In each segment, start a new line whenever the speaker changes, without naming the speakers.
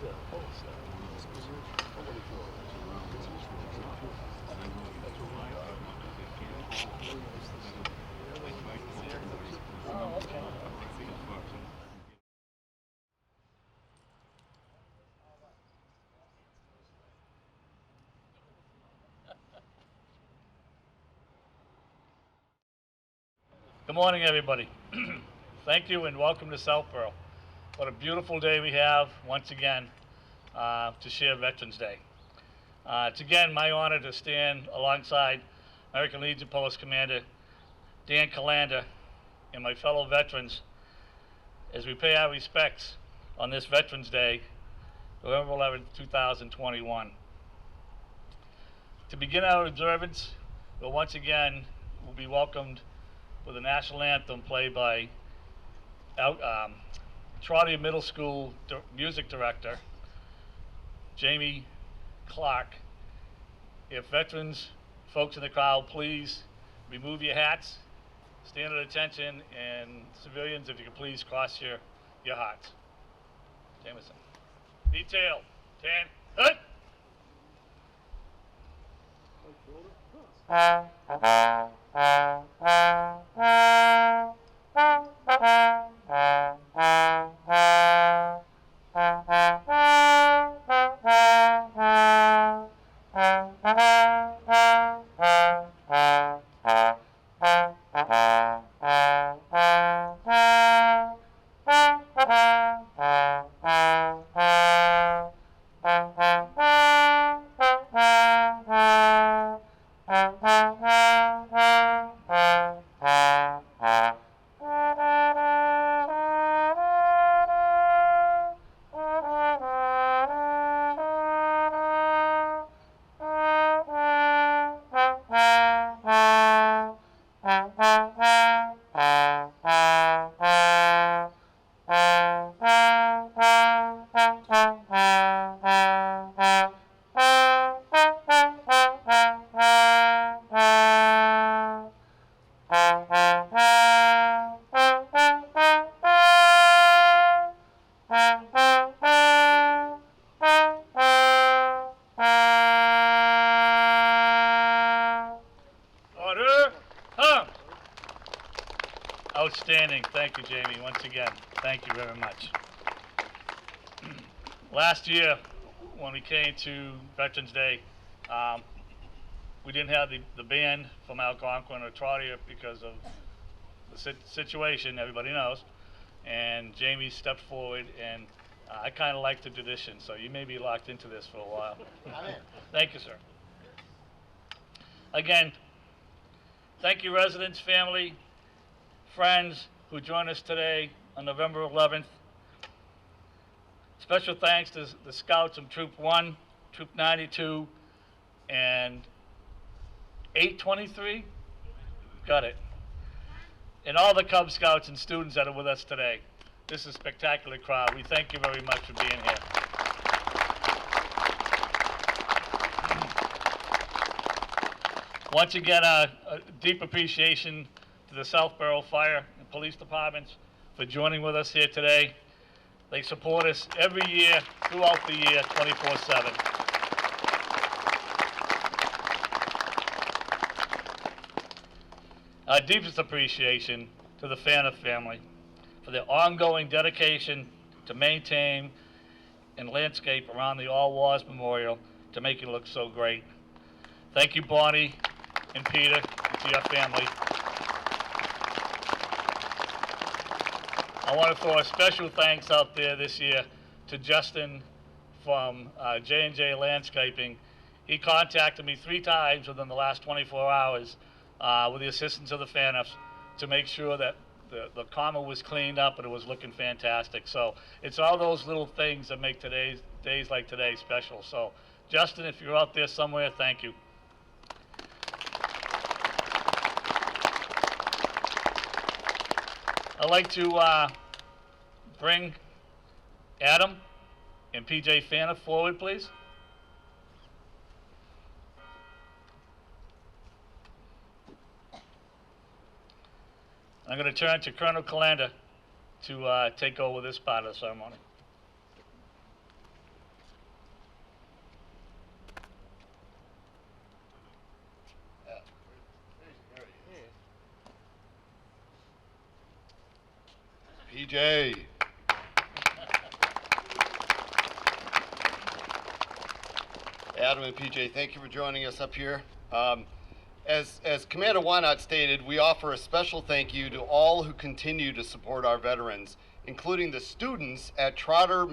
Good morning, everybody. Thank you and welcome to Southborough. What a beautiful day we have once again to share Veterans Day. It's again my honor to stand alongside American Legion Post Commander Dan Calander and my fellow veterans as we pay our respects on this Veterans Day, November 11, 2021. To begin our observance, we'll once again will be welcomed with a national anthem played by Trotter Middle School music director Jamie Clark. If veterans, folks in the crowd, please remove your hats, stand at attention, and civilians, if you could please cross your hearts. Jameson. Detail. 10. Hut! Outstanding. Thank you, Jamie, once again. Thank you very much. Last year, when we came to Veterans Day, we didn't have the band from Algonquin or Trotter because of the situation, everybody knows. And Jamie stepped forward, and I kind of like the tradition, so you may be locked into this for a while. Thank you, sir. Again, thank you, residents, family, friends who joined us today on November 11th. Special thanks to the Scouts of Troop 1, Troop 92, and 823? Got it. And all the Cub Scouts and students that are with us today. This is a spectacular crowd. We thank you very much for being here. Once again, a deep appreciation to the Southborough Fire and Police Departments for joining with us here today. They support us every year, throughout the year, 24/7. Our deepest appreciation to the Fanner family for their ongoing dedication to maintain and landscape around the All Wars Memorial to make it look so great. Thank you, Bonnie and Peter, and to your family. I want to throw a special thanks out there this year to Justin from J&J Landscaping. He contacted me 3 times within the last 24 hours with the assistance of the Fanners to make sure that the common was cleaned up and it was looking fantastic. So it's all those little things that make days like today special. So Justin, if you're out there somewhere, thank you. I'd like to bring Adam and PJ Fanner forward, please. I'm going to turn to Colonel Calander to take over this part of the ceremony.
PJ. Adam and PJ, thank you for joining us up here. As Commander Wynot stated, we offer a special thank you to all who continue to support our veterans, including the students at Trottier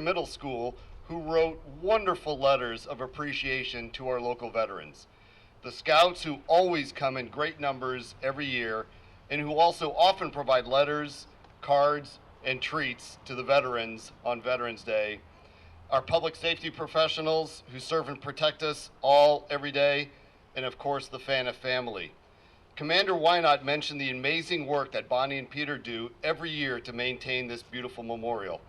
Middle School who wrote wonderful letters of appreciation to our local veterans. The scouts who always come in great numbers every year and who also often provide letters, cards, and treats to the veterans on Veterans Day. Our public safety professionals who serve and protect us all every day, and of course the Faniff family. Commander Wynot mentioned the amazing work that Bonnie and Peter do every year to maintain this beautiful memorial.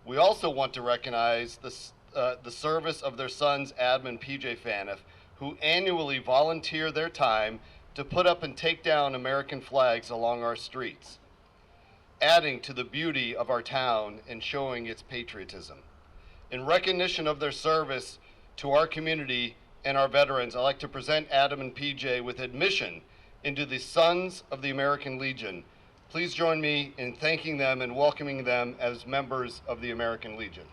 We also want to recognize the service of their sons Adam and PJ Faniff, who annually volunteer their time to put up and take down American flags along our streets, adding to the beauty of our town and showing its patriotism. In recognition of their service to our community and our veterans, I'd like to present Adam and PJ with admission into the Sons of the American Legion. Please join me in thanking them and welcoming them as members of the American Legion.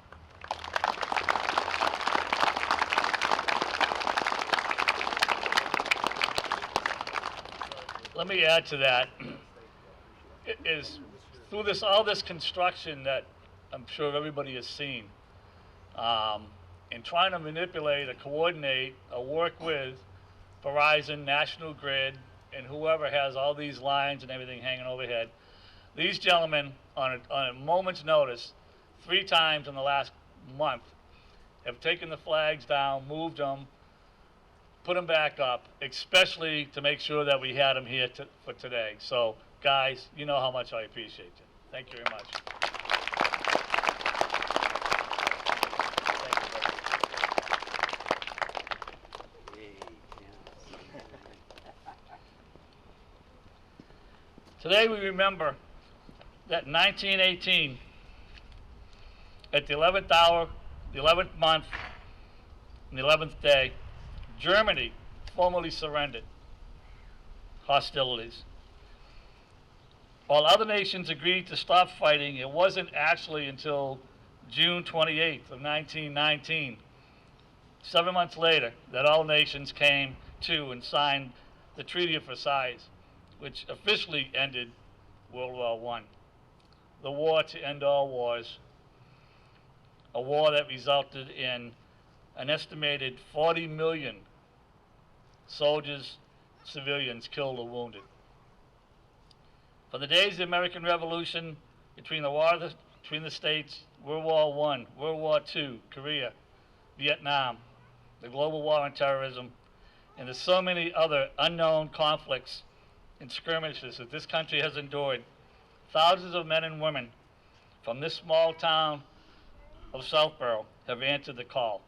Let me add to that. It is through all this construction that I'm sure everybody has seen, in trying to manipulate or coordinate or work with Verizon, National Grid, and whoever has all these lines and everything hanging overhead. These gentlemen, on a moment's notice, 3 times in the last month, have taken the flags down, moved them, put them back up, especially to make sure that we had them here for today. So, guys, you know how much I appreciate you. Thank you very much. Today we remember that in 1918, at the 11th hour, the 11th month, and the 11th day, Germany formally surrendered hostilities. While other nations agreed to stop fighting, it wasn't actually until June 28th of 1919, 7 months later, that all nations came to and signed the Treaty of Versailles, which officially ended World War I, the war to end all wars, a war that resulted in an estimated 40 million soldiers, civilians killed or wounded. For the days of the American Revolution, between the states, World War I, World War II, Korea, Vietnam, the global war on terrorism, and there's so many other unknown conflicts and skirmishes that this country has endured, thousands of men and women from this small town of Southborough have answered the call.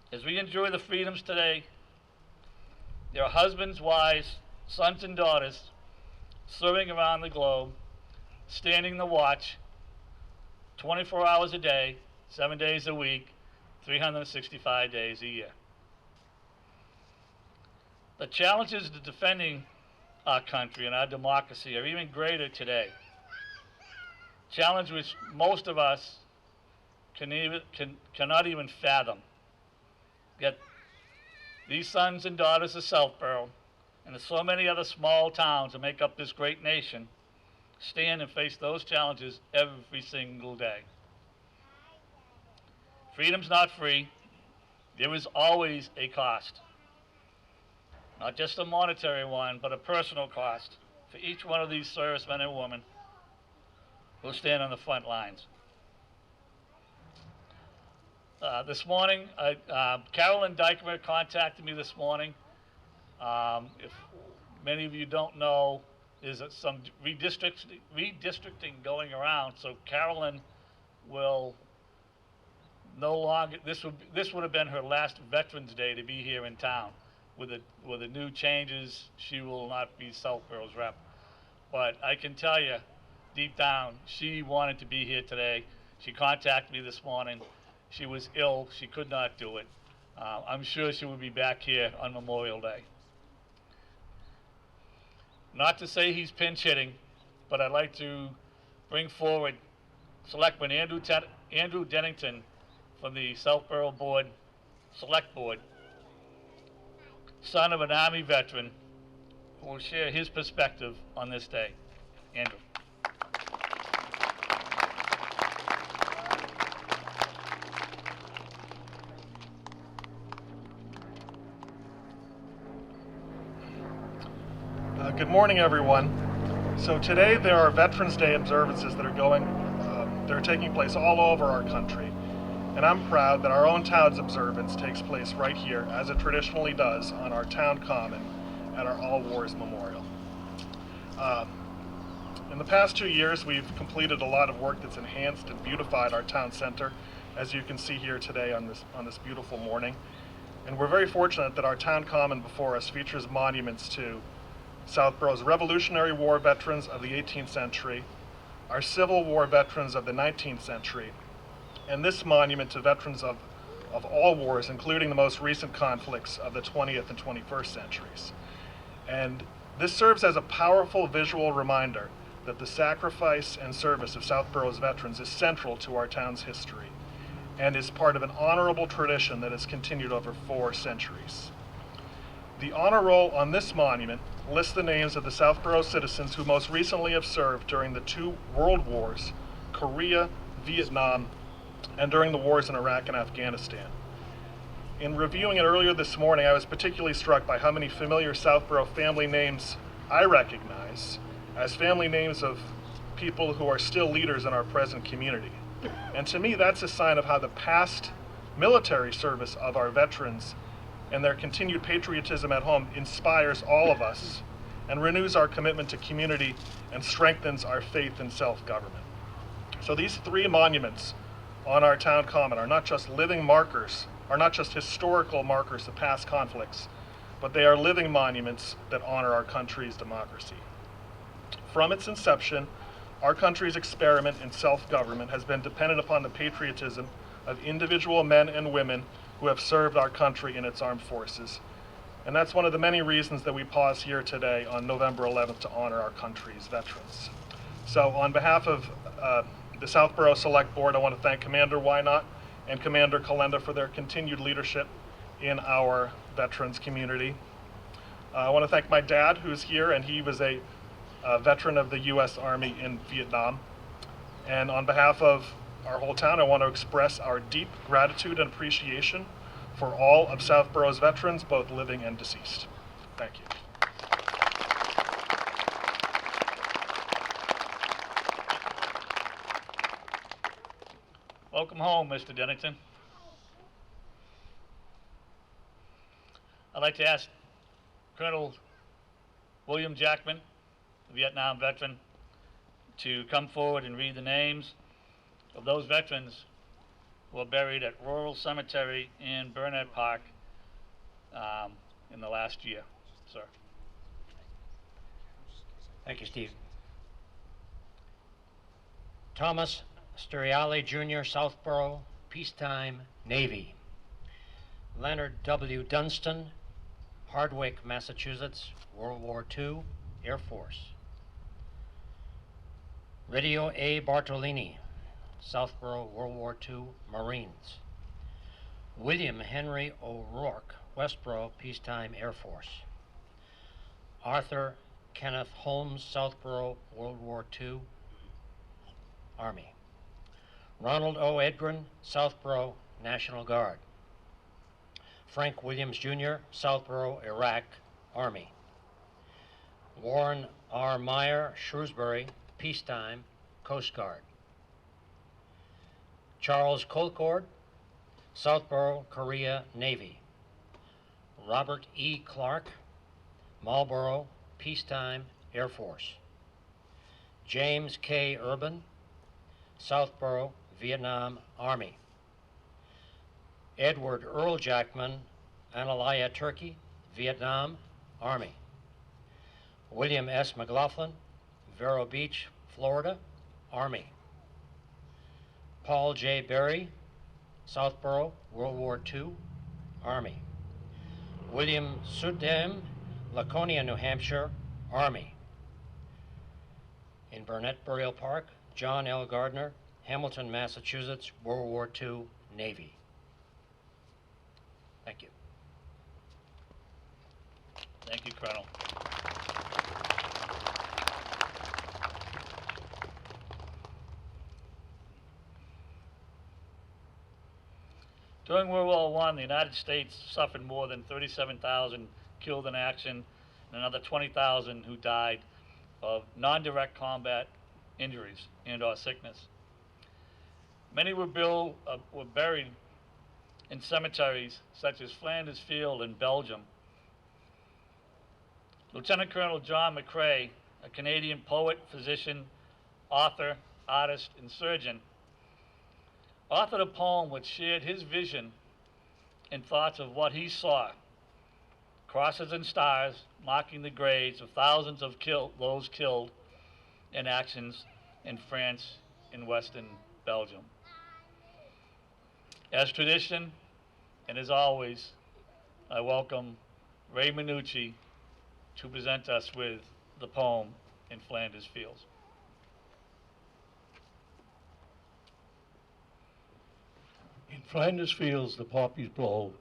As we enjoy the freedoms today, there are husbands, wives, sons, and daughters serving around the globe, standing the watch 24 hours a day, 7 days a week, 365 days a year. The challenges to defending our country and our democracy are even greater today. Challenge which most of us cannot even fathom. Yet these sons and daughters of Southborough, and there's so many other small towns that make up this great nation, stand and face those challenges every single day. Freedom's not free. There is always a cost. Not just a monetary one, but a personal cost for each one of these servicemen and women who stand on the front lines. This morning, Carolyn Dykmer contacted me this morning. If many of you don't know, there's some redistricting going around, so Carolyn will no longer, this would have been her last Veterans Day to be here in town. With the new changes, she will not be Southborough's rep. But I can tell you, deep down, she wanted to be here today. She contacted me this morning. She was ill. She could not do it. I'm sure she will be back here on Memorial Day. Not to say he's pinch hitting, but I'd like to bring forward Selectman Andrew Dennington from the Southborough Select Board, son of an Army veteran, who will share his perspective on this day. Andrew.
Good morning, everyone. So today there are Veterans Day observances that are taking place all over our country. And I'm proud that our own town's observance takes place right here, as it traditionally does, on our town common at our All Wars Memorial. In the past 2 years, we've completed a lot of work that's enhanced and beautified our town center, as you can see here today on this beautiful morning. And we're very fortunate that our town common before us features monuments to Southborough's Revolutionary War veterans of the 18th century, our Civil War veterans of the 19th century, and this monument to veterans of all wars, including the most recent conflicts of the 20th and 21st centuries. And this serves as a powerful visual reminder that the sacrifice and service of Southborough's veterans is central to our town's history and is part of an honorable tradition that has continued over 4 centuries. The honor roll on this monument lists the names of the Southborough citizens who most recently have served during the 2 world wars, Korea, Vietnam, and during the wars in Iraq and Afghanistan. In reviewing it earlier this morning, I was particularly struck by how many familiar Southborough family names I recognize as family names of people who are still leaders in our present community. And to me, that's a sign of how the past military service of our veterans and their continued patriotism at home inspires all of us and renews our commitment to community and strengthens our faith in self-government. So these 3 monuments on our town common are not just living markers, are not just historical markers of past conflicts, but they are living monuments that honor our country's democracy. From its inception, our country's experiment in self-government has been dependent upon the patriotism of individual men and women who have served our country in its armed forces. And that's one of the many reasons that we pause here today on November 11th to honor our country's veterans. So on behalf of the Southborough Select Board, I want to thank Commander Wynot and Commander Kalenda for their continued leadership in our veterans community. I want to thank my dad, who's here, and he was a veteran of the U.S. Army in Vietnam. And on behalf of our whole town, I want to express our deep gratitude and appreciation for all of Southborough's veterans, both living and deceased. Thank you.
Welcome home, Mr. Dennington. I'd like to ask Colonel William Jackman, a Vietnam veteran, to come forward and read the names of those veterans who are buried at Rural Cemetery in Burnett Park in the last year, sir.
Thank you, Steve. Thomas Steriale Jr., Southborough, Peacetime, Navy. Leonard W. Dunstan, Hardwick, Massachusetts, World War II, Air Force. Ridio A. Bartolini, Southborough, World War II, Marines. William Henry O'Rourke, Westboro, Peacetime, Air Force. Arthur Kenneth Holmes, Southborough, World War II, Army. Ronald O. Edgren, Southborough, National Guard. Frank Williams Jr., Southborough, Iraq, Army. Warren R. Meyer, Shrewsbury, Peacetime, Coast Guard. Charles Colcord, Southborough, Korea, Navy. Robert E. Clark, Marlborough, Peacetime, Air Force. James K. Urban, Southborough, Vietnam, Army. Edward Earl Jackman, Analaya, Turkey, Vietnam, Army. William S. McLaughlin, Vero Beach, Florida, Army. Paul J. Berry, Southborough, World War II, Army. William Sudem, Laconia, New Hampshire, Army. In Burnett Burial Park, John L. Gardner, Hamilton, Massachusetts, World War II, Navy. Thank you.
Thank you, Colonel. During World War I, the United States suffered more than 37,000 killed in action and another 20,000 who died of non-direct combat injuries and or sickness. Many were buried in cemeteries such as Flanders Field in Belgium. Lieutenant Colonel John McCrae, a Canadian poet, physician, author, artist, and surgeon, authored a poem which shared his vision and thoughts of what he saw. Crosses and stars marking the graves of thousands of those killed in actions in France and Western Belgium. As tradition, and as always, I welcome Ray Minucci to present us with the poem In Flanders Fields.
In Flanders fields the poppies blow,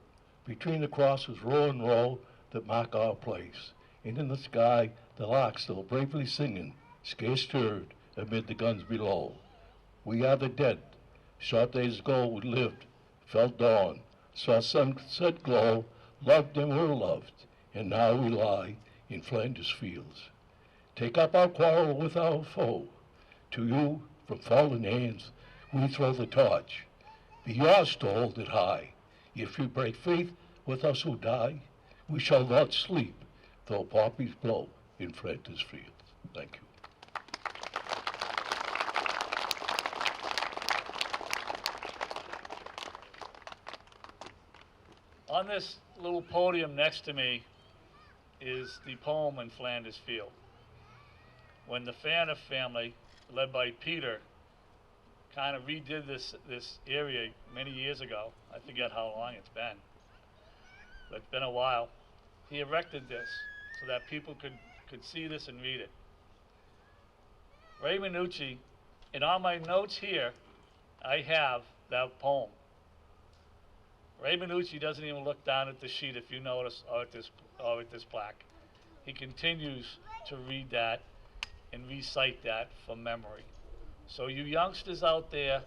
between the crosses row and row that mark our place, and in the sky the lark still bravely singing, scarce stirred amid the guns below. We are the dead. Short days ago we lived, felt dawn, saw sunset glow, loved and were loved, and now we lie in Flanders fields. Take up our quarrel with our foe. To you, from fallen hands, we throw the torch. Be yours to hold it high. If you break faith with us who die, we shall not sleep, though poppies blow in Flanders fields. Thank you.
On this little podium next to me is the poem In Flanders Field. When the Faniff family, led by Peter, kind of redid this area many years ago, I forget how long it's been, but it's been a while, he erected this so that people could see this and read it. Ray Minucci, and on my notes here, I have that poem. Ray Minucci doesn't even look down at the sheet, if you notice, or at this plaque. He continues to read that and recite that from memory. So you youngsters out there,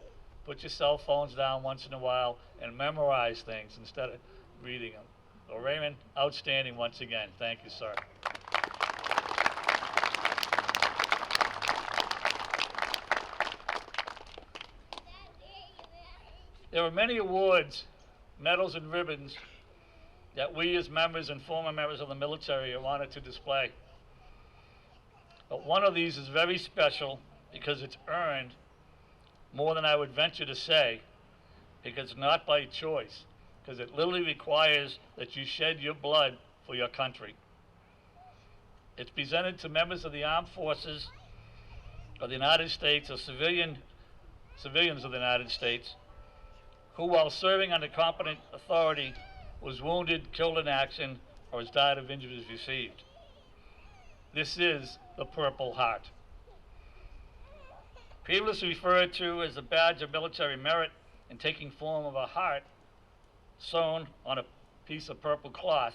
put your cell phones down once in a while and memorize things instead of reading them. So Raymond, outstanding once again. Thank you, sir. There are many awards, medals, and ribbons that we as members and former members of the military are honored to display. But one of these is very special because it's earned more than I would venture to say, because it's not by choice, because it literally requires that you shed your blood for your country. It's presented to members of the armed forces of the United States or civilians of the United States who, while serving under competent authority, was wounded, killed in action, or has died of injuries received. This is the Purple Heart. Previously referred to as a badge of military merit and taking form of a heart sewn on a piece of purple cloth.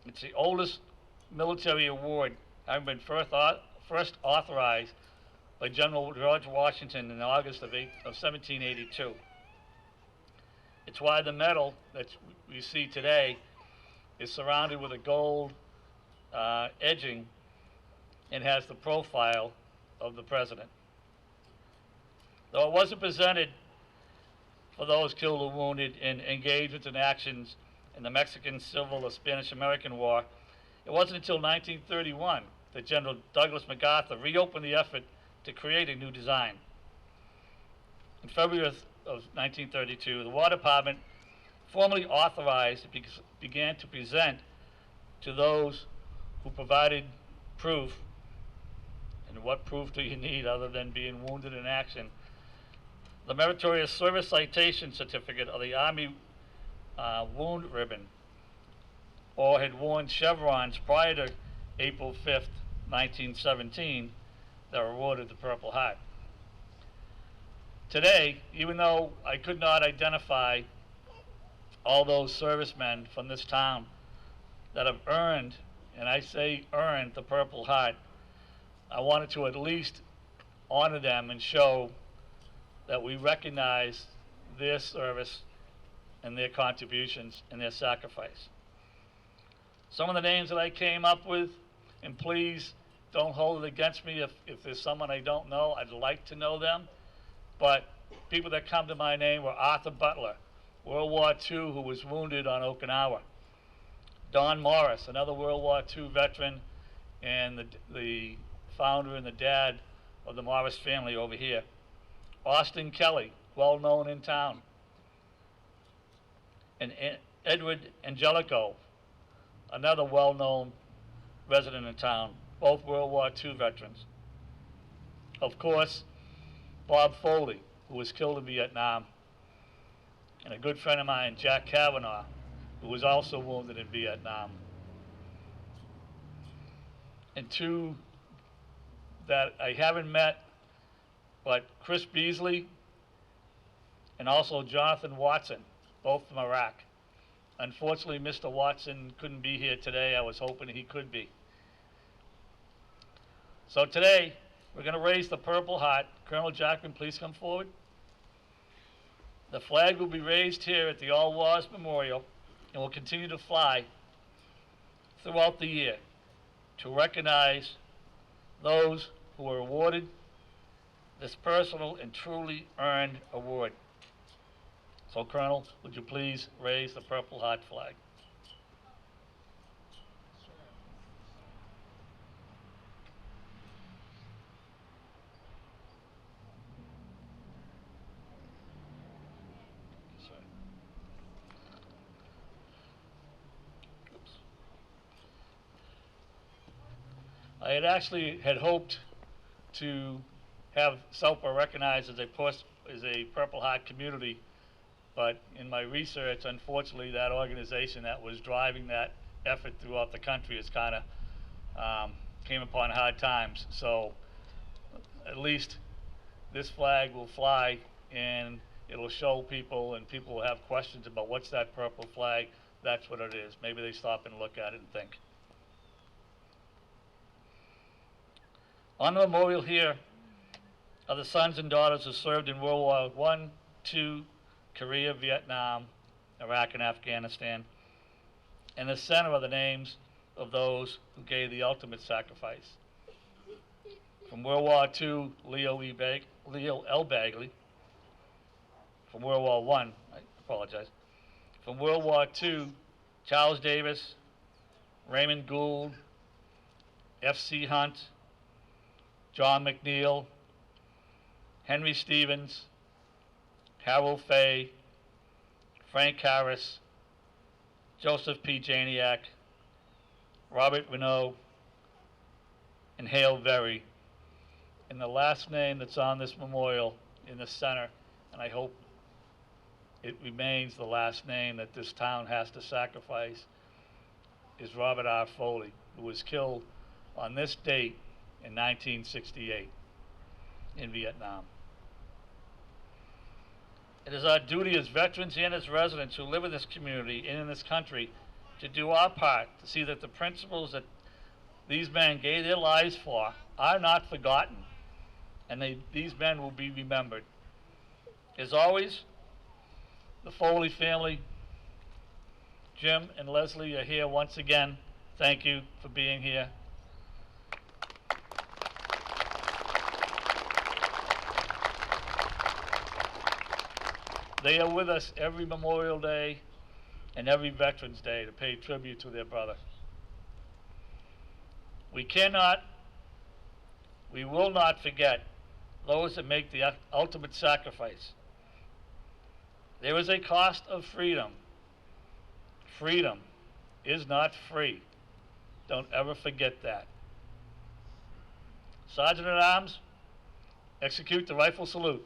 It's the oldest military award having been first authorized by General George Washington in August of 1782. It's why the medal that we see today is surrounded with a gold edging and has the profile of the president. Though it wasn't presented for those killed or wounded in engagements and actions in the Mexican Civil or Spanish-American War, it wasn't until 1931 that General Douglas MacArthur reopened the effort to create a new design. In February of 1932, the War Department formally authorized, began to present to those who provided proof, and what proof do you need other than being wounded in action, the Meritorious Service Citation Certificate of the Army Wound Ribbon, or had worn chevrons prior to April 5th, 1917, that were awarded the Purple Heart. Today, even though I could not identify all those servicemen from this town that have earned, and I say earned, the Purple Heart, I wanted to at least honor them and show that we recognize their service and their contributions and their sacrifice. Some of the names that I came up with, and please don't hold it against me if there's someone I don't know, I'd like to know them, but people that come to my name were Arthur Butler, World War II, who was wounded on Okinawa. Don Morris, another World War II veteran, and the founder and the dad of the Morris family over here. Austin Kelly, well known in town. And Edward Angelico, another well-known resident in town, both World War II veterans. Of course, Bob Foley, who was killed in Vietnam, and a good friend of mine, Jack Kavanaugh, who was also wounded in Vietnam. And two that I haven't met, but Chris Beasley and also Jonathan Watson, both from Iraq. Unfortunately, Mr. Watson couldn't be here today. I was hoping he could be. So today, we're going to raise the Purple Heart. Colonel Jackman, please come forward. The flag will be raised here at the All Wars Memorial and will continue to fly throughout the year to recognize those who were awarded this personal and truly earned award. So, Colonel, would you please raise the Purple Heart flag? I had hoped to have Southborough recognized as a Purple Heart community, but in my research, unfortunately, that organization that was driving that effort throughout the country has kind of came upon hard times. So at least this flag will fly, and it'll show people, and people will have questions about what's that purple flag. That's what it is. Maybe they stop and look at it and think. On the memorial here are the sons and daughters who served in World War I, II, Korea, Vietnam, Iraq, and Afghanistan. In the center are the names of those who gave the ultimate sacrifice. From World War II, Leo L. Bagley. From World War I apologize. From World War II, Charles Davis, Raymond Gould, F.C. Hunt, John McNeil, Henry Stevens, Harold Fay, Frank Harris, Joseph P. Janiak, Robert Renault, and Hale Very. And the last name that's on this memorial in the center, and I hope it remains the last name that this town has to sacrifice, is Robert R. Foley, who was killed on this date in 1968 in Vietnam. It is our duty as veterans and as residents who live in this community and in this country to do our part to see that the principles that these men gave their lives for are not forgotten, and these men will be remembered. As always, the Foley family, Jim and Leslie, are here once again. Thank you for being here. They are with us every Memorial Day and every Veterans Day to pay tribute to their brother. We will not forget those that make the ultimate sacrifice. There is a cost of freedom. Freedom is not free. Don't ever forget that. Sergeant at Arms, execute the rifle salute.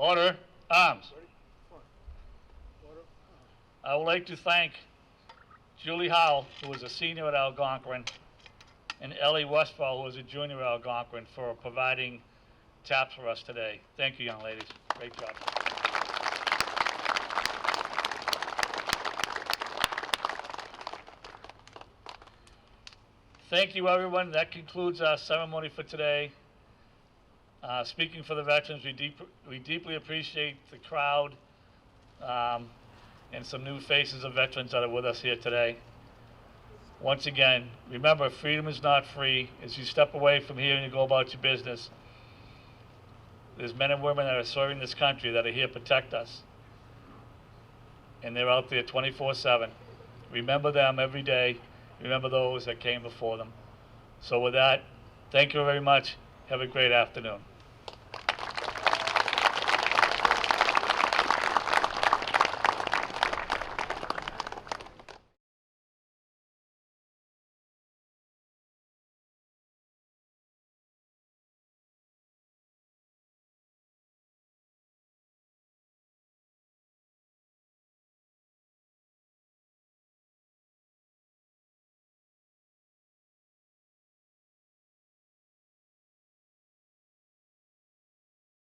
Order. Arms. I would like to thank Julie Howell, who is a senior at Algonquin, and Ellie Westfall, who is a junior at Algonquin, for providing taps for us today. Thank you, young ladies. Great job. Thank you, everyone. That concludes our ceremony for today. Speaking for the veterans, we deeply appreciate the crowd and some new faces of veterans that are with us here today. Once again, remember, freedom is not free. As you step away from here and you go about your business, there's men and women that are serving this country that are here to protect us. And they're out there 24/7. Remember them every day. Remember those that came before them. So with that, thank you very much. Have a great afternoon.